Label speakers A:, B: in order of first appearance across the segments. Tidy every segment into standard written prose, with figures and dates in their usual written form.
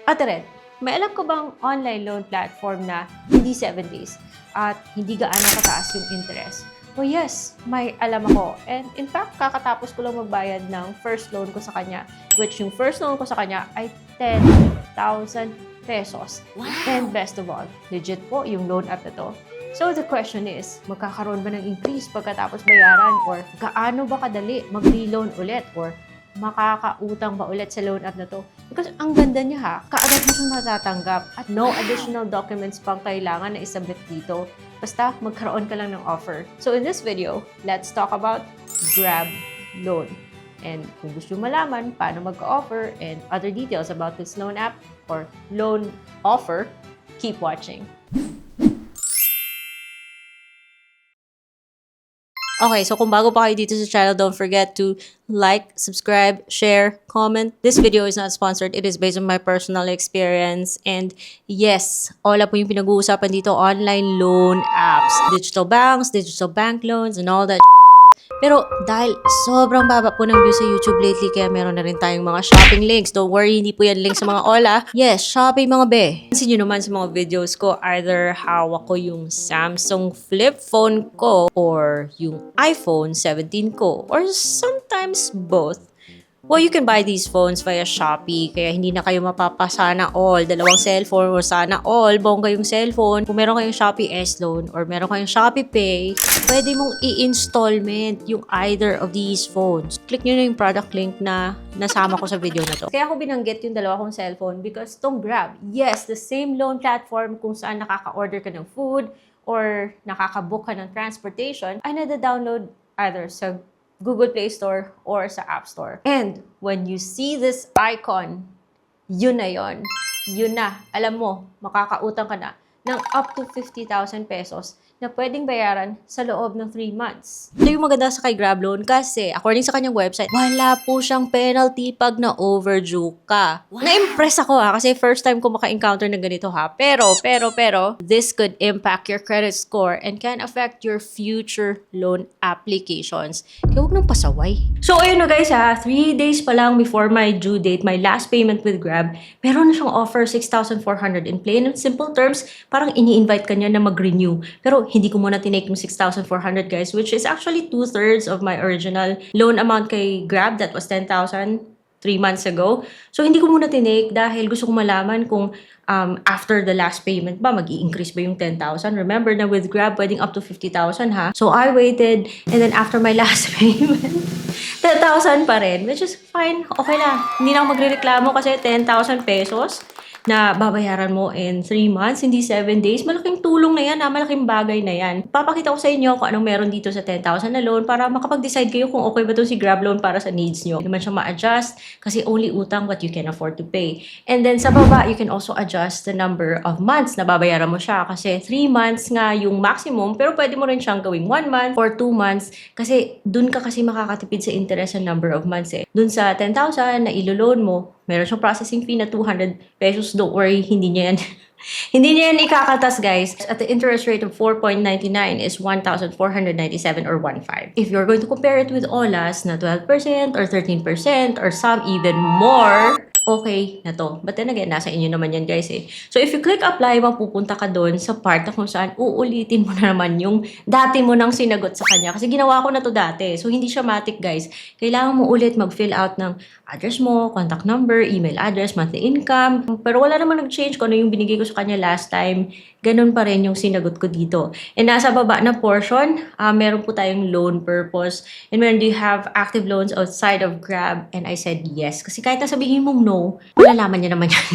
A: Ate Red, may alam ko bang online loan platform na hindi 7 days at hindi gaano kataas yung interest? Oh yes, may alam ako. And in fact, kakatapos ko lang magbayad ng first loan ko sa kanya, which yung first loan ko sa kanya ay 10,000 pesos.
B: Wow!
A: And best of all, legit po yung loan app na to. So the question is, magkakaroon ba ng increase pagkatapos bayaran? Or gaano ba kadali mag-reloan ulit? Or makakautang ba ulit sa loan app na to? Because ang ganda niya ha, kaagad mo siyang matatanggap at no additional documents pang kailangan na isubmit dito. Basta magkaroon ka lang ng offer. So in this video, let's talk about Grab Loan. And kung gusto mo malaman paano mag-offer and other details about this loan app or loan offer, keep watching. Okay, so kung bago pa kayo dito sa channel, don't forget to like, subscribe, share, comment. This video is not sponsored. It is based on my personal experience. And yes, all po yung pinag-uusapan dito, online loan apps, digital banks, digital bank loans, and all that. Pero dahil sobrang baba po ng views sa YouTube lately, kaya meron na rin tayong mga shopping links. Don't worry, hindi po yan links sa mga ola. Yes, shopping mga be. Pansin nyo naman sa mga videos ko, either hawak ko yung Samsung flip phone ko or yung iPhone 17 ko. Or sometimes both. Well, you can buy these phones via Shopee, kaya hindi na kayo mapapasana all. Dalawang cellphone or sana all, bongga yung cellphone. Kung meron kayong Shopee S-Loan or meron kayong Shopee Pay, pwede mong i-installment yung either of these phones. Click nyo na yung product link na nasama ko sa video na to. Kaya ako binanggit yung dalawa kong cellphone because tong Grab, yes, the same loan platform kung saan nakaka-order ka ng food or nakaka-book ka ng transportation, ay nada-download either sa Google Play Store or sa App Store. And when you see this icon, yun na yun. Yun na. Alam mo, makakautang ka na ng up to 50,000 pesos na pwedeng bayaran sa loob ng 3 months. Ito yung maganda sa kay Grab Loan kasi according sa kanyang website, wala po siyang penalty pag na-overdue ka. Wow. Na-impress ako kasi first time ko maka-encounter ng ganito ha. Pero, this could impact your credit score and can affect your future loan applications. Kaya huwag nang pasaway. So, ayun na guys ha, 3 days pa lang before my due date, my last payment with Grab, meron na siyang offer 6,400 in plain and simple terms, parang ini-invite ka niya na mag-renew. Pero hindi ko muna tinake yung 6,400 guys, which is actually 2/3 of my original loan amount kay Grab. That was 10,000 3 months ago. So, hindi ko muna tinake dahil gusto ko malaman kung after the last payment ba, mag-i-increase ba yung 10,000? Remember na with Grab, pwedeng up to 50,000 ha. So, I waited and then after my last payment, 10,000 pa rin, which is fine. Okay na. Hindi na ako magre-reklamo kasi 10,000 pesos na babayaran mo in 3 months, hindi 7 days. Malaking tulong na yan, malaking bagay na yan. Papakita ko sa inyo kung anong meron dito sa 10,000 na loan para makapag-decide kayo kung okay ba ito si Grab Loan para sa needs nyo. Hindi naman siya ma-adjust kasi only utang what you can afford to pay. And then sa baba, you can also adjust the number of months na babayaran mo siya kasi 3 months nga yung maximum, pero pwede mo rin siyang gawing 1 month or 2 months kasi dun ka kasi makakatipid sa interest sa number of months eh. Dun sa 10,000 na ilo-loan mo, meron siyang processing fee na 200 pesos. Don't worry, hindi niya yan. Hindi niya yan ikakatas, guys. At the interest rate of 4.99 is 1,497 or 1.5. If you're going to compare it with OLAS na 12% or 13% or some even more, okay na to. But then again, nasa inyo naman yan guys eh. So if you click apply, mapupunta ka doon sa part na kung saan uulitin mo na naman yung dati mo nang sinagot sa kanya. Kasi ginawa ko na to dati. So hindi siya matic guys. Kailangan mo ulit mag-fill out ng address mo, contact number, email address, monthly income. Pero wala namang nag-change kung ano yung binigay ko sa kanya last time. Ganun pa rin yung sinagot ko dito. And nasa baba na portion, meron po tayong loan purpose. And when do you have active loans outside of Grab? And I said yes. Kasi kahit nasabihin mong no, malalaman niya naman yan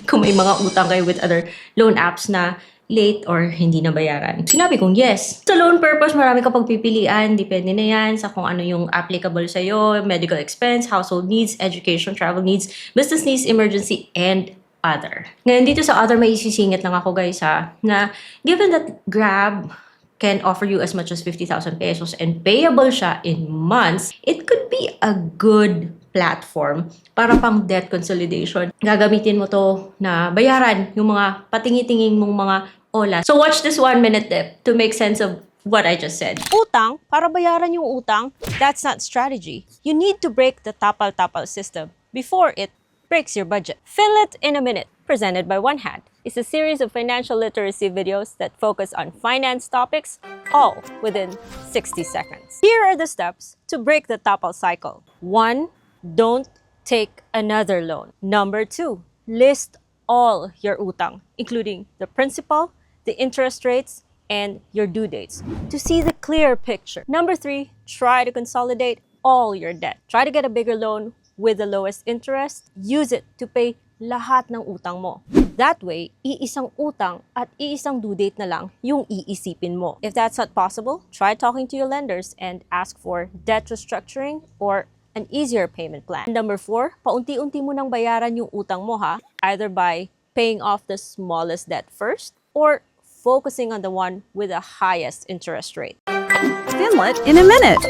A: kung may mga utang kayo with other loan apps na late or hindi na bayaran. Sinabi kong yes. Sa loan purpose, marami kang pagpipilian. Depende na yan sa kung ano yung applicable sa'yo. Medical expense, household needs, education, travel needs, business needs, emergency, and other. Ngayon, dito sa other, may isisingit lang ako guys ha, na given that Grab can offer you as much as 50,000 pesos and payable siya in months, it could be a good platform para pang debt consolidation. Gagamitin mo to na bayaran yung mga patingi-tinging mong mga ola. So watch this 1-minute tip to make sense of what I just said.
B: Utang, para bayaran yung utang, that's not strategy. You need to break the tapal-tapal system before it
A: breaks your budget. Fill It in a Minute, presented by One Hand, is a series of financial literacy videos that focus on finance topics, all within 60 seconds. Here are the steps to break the tapal cycle. 1. Don't take another loan. Number 2. List all your utang, including the principal, the interest rates, and your due dates to see the clear picture. Number 3, try to consolidate all your debt. Try to get a bigger loan with the lowest interest. Use it to pay lahat ng utang mo. That way, iisang utang at iisang due date na lang yung iisipin mo. If that's not possible, try talking to your lenders and ask for debt restructuring or an easier payment plan. Number 4, paunti-unti mo nang bayaran yung utang mo ha, either by paying off the smallest debt first or focusing on the one with the highest interest rate.
B: Fill It in a Minute.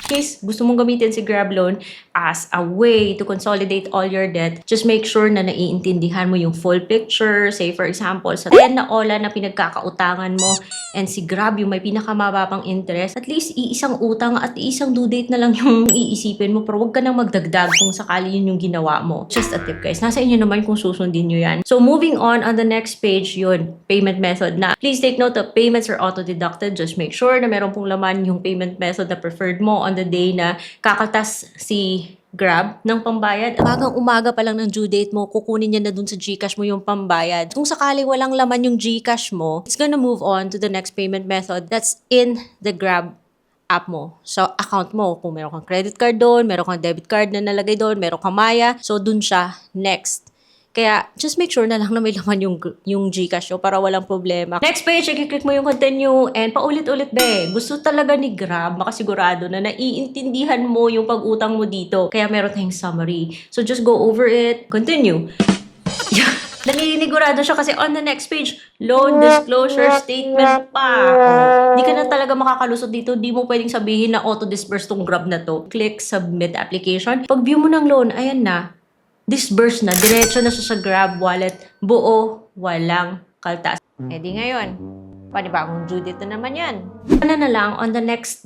A: Case gusto mong gamitin si Grab Loan as a way to consolidate all your debt, just make sure na naiintindihan mo yung full picture. Say for example, sa 10 na ola na pinagkakautangan mo and si Grab yung may pinakamababang interest, at least iisang utang at iisang due date na lang yung iisipin mo, pero wag ka nang magdagdag kung sakali yun yung ginawa mo. Just a tip guys, nasa inyo naman kung susundin nyo yan. So moving on the next page, yun, payment method na. Please take note that payments are auto-deducted. Just make sure na meron pong laman yung payment method na preferred mo on the day na kakaltas si Grab ng pambayad. Umaga pa lang ng due date mo, kukunin niya na dun sa GCash mo yung pambayad. Kung sakaling walang laman yung GCash mo, it's gonna move on to the next payment method that's in the Grab app mo. So, account mo. Kung meron kang credit card doon, meron kang debit card na nalagay doon, meron kang Maya, so dun siya next. Kaya, just make sure na lang na may laman yung GCash nyo para walang problema. Next page, i-click mo yung continue and paulit-ulit be. Gusto talaga ni Grab, makasigurado na naiintindihan mo yung pag-utang mo dito. Kaya meron tayong summary. So, just go over it. Continue. Naninigurado siya kasi on the next page, loan disclosure statement pa. Di ka na talaga makakalusot dito. Di mo pwedeng sabihin na auto-disburse tong Grab na to. Click submit application. Pag view mo ng loan, ayan na. Disburse na, diretso na siya sa Grab wallet, buo, walang kaltas. Eh di ngayon, panibagong due date na naman yan. Ano na lang, on the next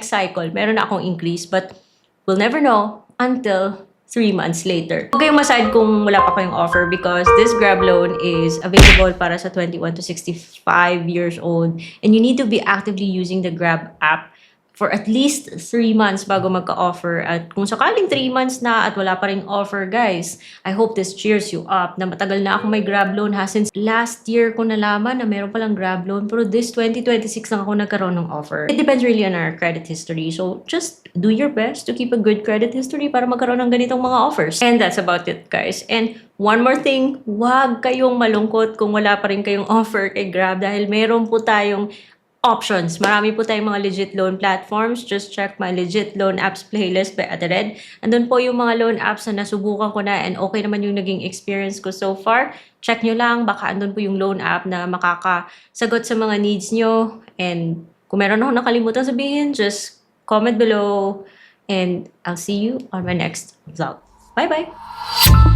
A: cycle, meron na akong increase, but we'll never know until 3 months later. Huwag kayong maside kung wala pa kayong offer because this Grab loan is available para sa 21 to 65 years old and you need to be actively using the Grab app for at least 3 months bago magka-offer. At kung sakaling 3 months na at wala pa ring offer, guys, I hope this cheers you up na matagal na ako may Grab loan ha. Since last year ko nalaman na meron palang Grab loan, pero this 2026 lang ako nagkaroon ng offer. It depends really on our credit history. So, just do your best to keep a good credit history para magkaroon ng ganitong mga offers. And that's about it, guys. And one more thing, huwag kayong malungkot kung wala pa rin kayong offer kay Grab dahil meron po tayong options. Marami po tayong mga legit loan platforms. Just check my legit loan apps playlist by Ate Red. Andun po yung mga loan apps na nasubukan ko na and okay naman yung naging experience ko so far. Check nyo lang. Baka andun po yung loan app na makakasagot sa mga needs nyo. And kung meron ako nakalimutan sabihin, just comment below. And I'll see you on my next vlog. Bye-bye!